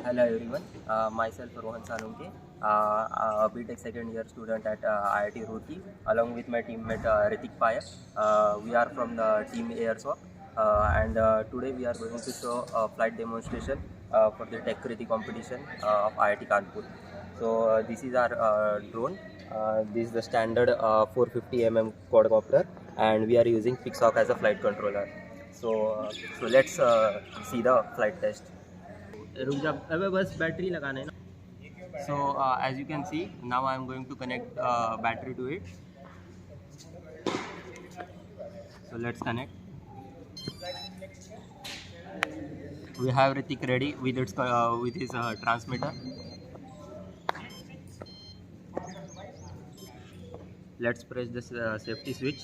Hello everyone, myself Rohan Salunke, a BTech second year student at IIT Roorkee, along with my teammate Ritik Paya. We are from the team AirSoc, and today we are going to show a flight demonstration for the Techkriti competition of IIT Kanpur. So this is our drone. This is the standard 450 quadcopter, and we are using PixOc as a flight controller. So let's see the flight test. रुक जा अबे बस battery लगाना है ना. So as you can see, now I am going to connect battery to it. So let's connect. We have Ritik ready with his transmitter. Let's press this safety switch.